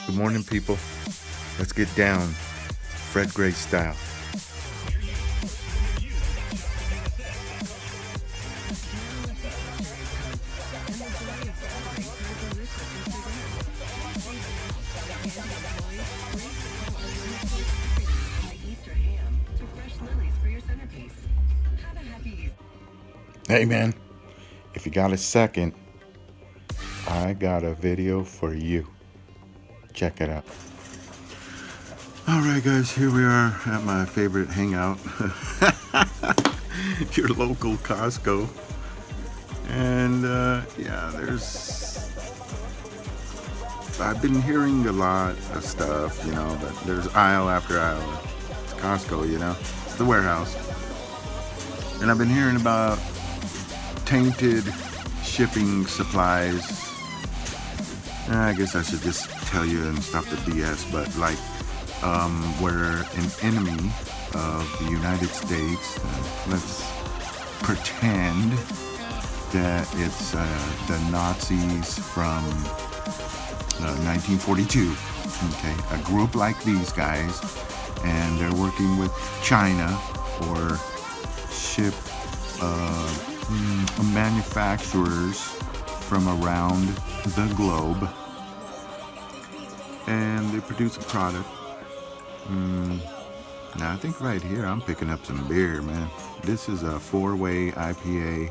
Good morning, people. Let's get down, Fred Gray style. Hey, man, if you got a second, I got a video for you. Check it out. All right, guys, here we are at my favorite hangout, your local Costco. And yeah, I've been hearing a lot of stuff, but there's aisle after aisle. It's Costco, it's the warehouse. And I've been hearing about tainted shipping supplies. I guess I should just tell you and stop the BS, but we're an enemy of the United States. Let's pretend that it's the Nazis from 1942. Okay, a group like these guys, and they're working with China for ship manufacturers from around the globe, and they produce a product. Now I think right here I'm picking up some beer, man. This is a 4-way IPA,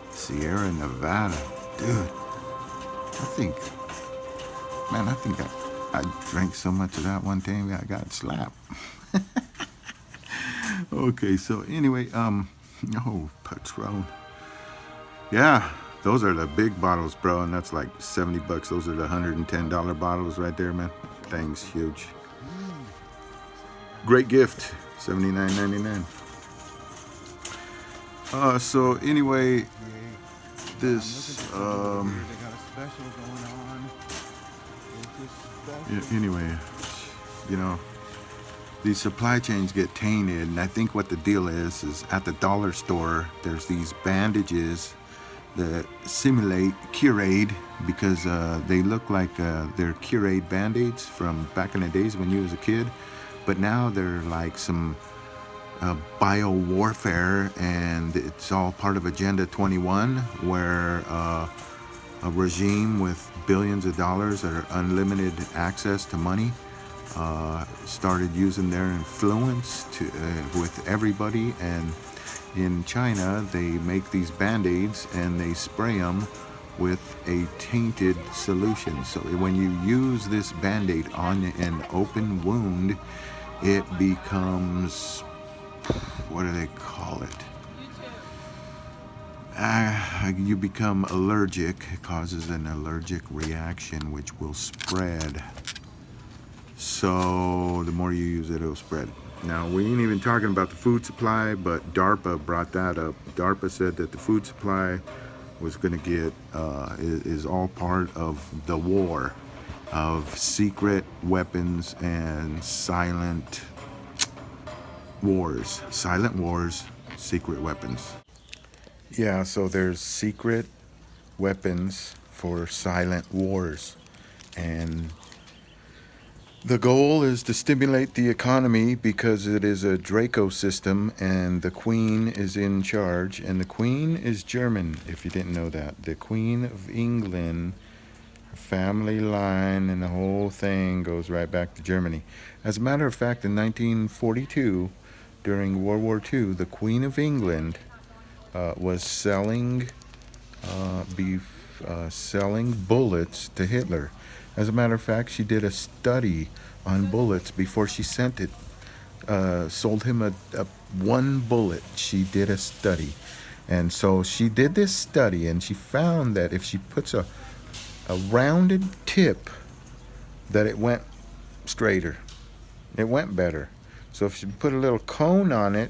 Sierra Nevada. Dude, I think I drank so much of that one time I got slapped. Okay, so anyway, oh, Patron. Yeah, those are the big bottles, bro, and that's like $70. Those are the $110 bottles right there, man. Thing's huge. Great gift, $79.99. So anyway, this anyway, these supply chains get tainted, and I think what the deal is at the dollar store there's these bandages that simulate Curade, because they look like they're Curade band-aids from back in the days when you was a kid, but now they're like some bio warfare, and it's all part of Agenda 21, where a regime with billions of dollars or unlimited access to money started using their influence with everybody. And in China, they make these band-aids and they spray them with a tainted solution. So when you use this band-aid on an open wound, it becomes, what do they call it? You become allergic. It causes an allergic reaction which will spread. So the more you use it, it'll spread. Now, we ain't even talking about the food supply, but DARPA brought that up. DARPA said that the food supply was going to get, is all part of the war of secret weapons and silent wars. Silent wars, secret weapons. Yeah, so there's secret weapons for silent wars. And the goal is to stimulate the economy because it is a Draco system and the Queen is in charge. And the Queen is German, if you didn't know that. The Queen of England, family line, and the whole thing goes right back to Germany. As a matter of fact, in 1942, during World War II, the Queen of England was selling bullets to Hitler. As a matter of fact, she did a study on bullets before she sent it. Sold him a one bullet. She did a study, and so she did this study, and she found that if she puts a rounded tip, that it went straighter. It went better. So if she put a little cone on it,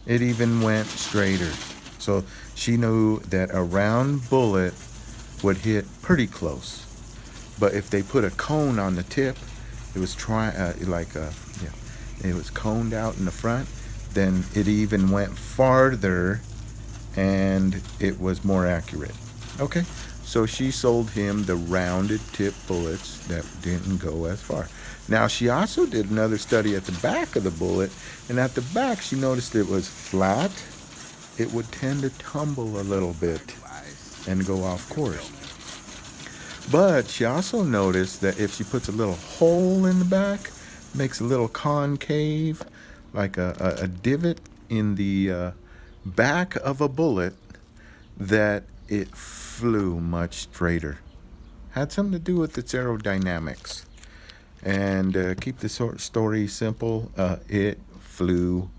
it even went straighter. So she knew that a round bullet would hit pretty close. But if they put a cone on the tip, it was it was coned out in the front, then it even went farther and it was more accurate. Okay, So she sold him the rounded tip bullets that didn't go as far. Now she also did another study at the back of the bullet, and at the back she noticed it was flat. It would tend to tumble a little bit and go off course. But she also noticed that if she puts a little hole in the back, makes a little concave, like a divot in the back of a bullet, that it flew much straighter. Had something to do with its aerodynamics. And keep the story simple, it flew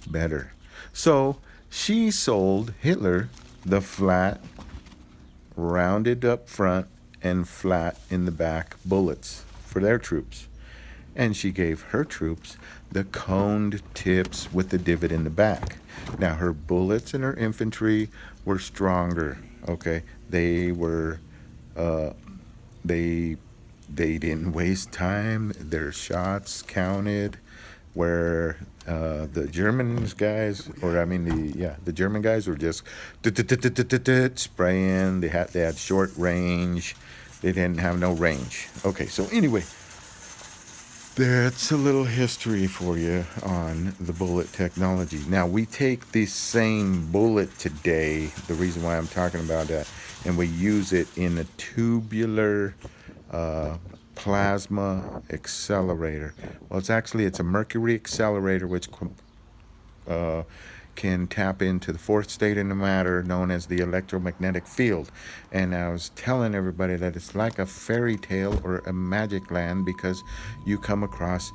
better. So she sold Hitler the flat, rounded up front, and flat in the back bullets for their troops. And she gave her troops the coned tips with the divot in the back. Now her bullets and her infantry were stronger. Okay, they were, they didn't waste time. Their shots counted. Where the Germans guys, or I mean the German guys were just spraying. They had short range. They didn't have no range. Okay, so anyway, that's a little history for you on the bullet technology. Now we take the same bullet today. The reason why I'm talking about that, and we use it in a tubular plasma accelerator. Well, it's a mercury accelerator, which can tap into the fourth state in the matter known as the electromagnetic field. And I was telling everybody that it's like a fairy tale or a magic land, because you come across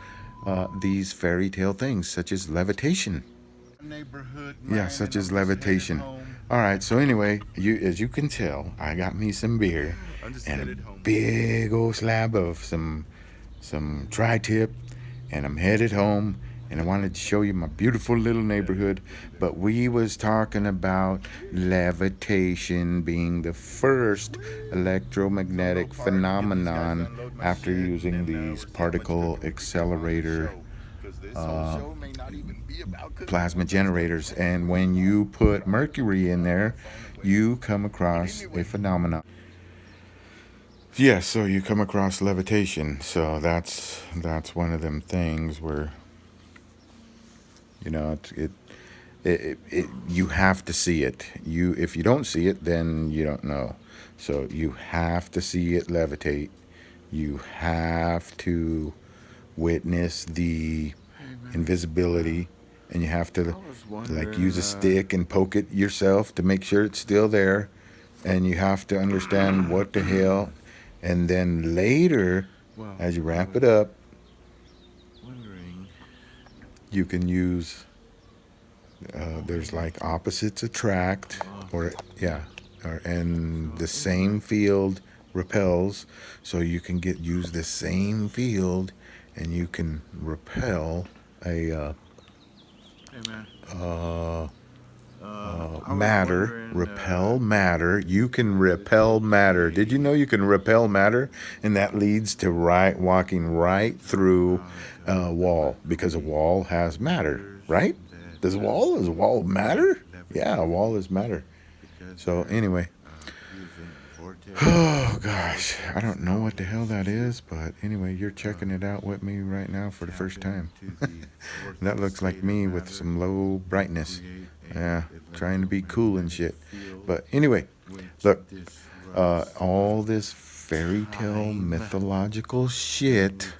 these fairy tale things such as levitation. Yeah, such as levitation. All right, so anyway, as you can tell, I got me some beer and a big old slab of some tri-tip, and I'm headed home. And I wanted to show you my beautiful little neighborhood, but we was talking about levitation being the first electromagnetic phenomenon after using these particle accelerator plasma generators. And when you put mercury in there, you come across a phenomenon. Yeah, so you come across levitation. So that's one of them things where, you know, you have to see it. If you don't see it, then you don't know. So you have to see it levitate. You have to witness the invisibility, and you have to like use a stick and poke it yourself to make sure it's still there, and you have to understand what the hell. And then later, as you wrap it up, you can use there's like opposites attract, and the same field repels. So you can use the same field, and you can repel a matter. Repel matter. You can repel matter. Did you know you can repel matter? And that leads to walking right through a wall, because a wall has matter, right? Is a wall matter? Yeah, a wall is matter. So anyway, oh gosh, I don't know what the hell that is, but anyway, you're checking it out with me right now for the first time. That looks like me with some low brightness. Yeah, trying to be cool and shit. But anyway, look, all this fairy tale mythological shit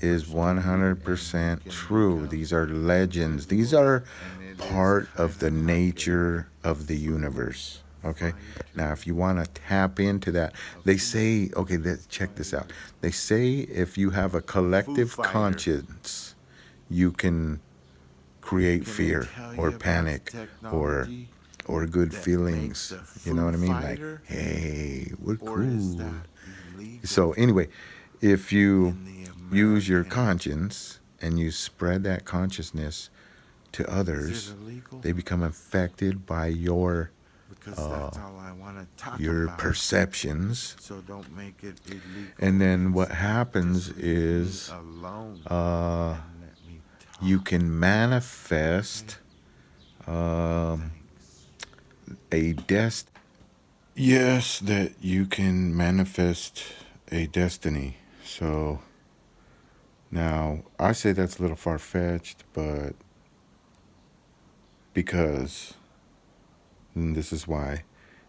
is 100% true. These are legends. These are part of the nature of the universe. Okay, now if you want to tap into that, they say, okay, check this out. They say if you have a collective conscience, you can create fear or panic or good feelings. You know what I mean? Like, hey, we're cool. So anyway, if you use your conscience and you spread that consciousness to others, they become affected by your perceptions. So don't make it illegal. And then what happens is you can manifest a Yes, that you can manifest a destiny. So now I say that's a little far fetched, but because, and this is why,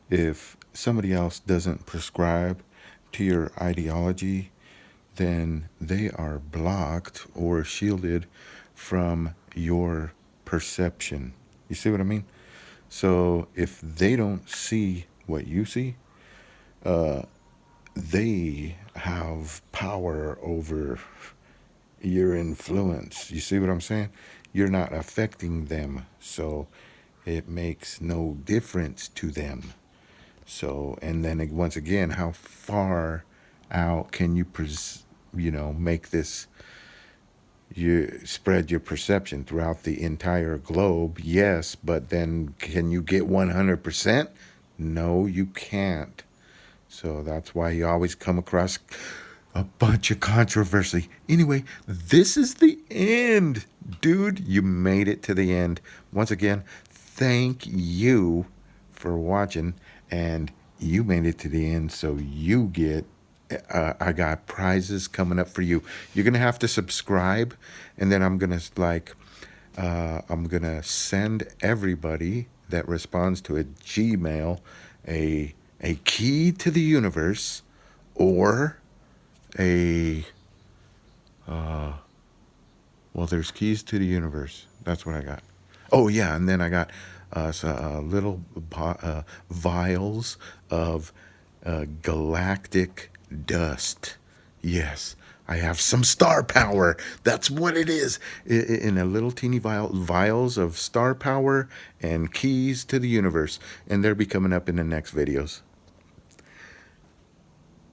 if somebody else doesn't prescribe to your ideology, then they are blocked or shielded from your perception. You see what I mean? So if they don't see what you see, they have power over your influence. You see what I'm saying? You're not affecting them. So it makes no difference to them. So, and then once again, how far out can you, make this, you spread your perception throughout the entire globe? Yes, but then can you get 100%? No, you can't. So that's why you always come across a bunch of controversy. Anyway, this is the end. Dude, you made it to the end. Once again, thank you for watching. And you made it to the end, so you get. I got prizes coming up for you. You're gonna have to subscribe, and then I'm gonna send everybody that responds to a Gmail a key to the universe, or a well, there's keys to the universe. That's what I got. Oh yeah, and then I got little vials of galactic dust. Yes, I have some star power. That's what it is. In a little teeny vials of star power and keys to the universe. And they'll be coming up in the next videos.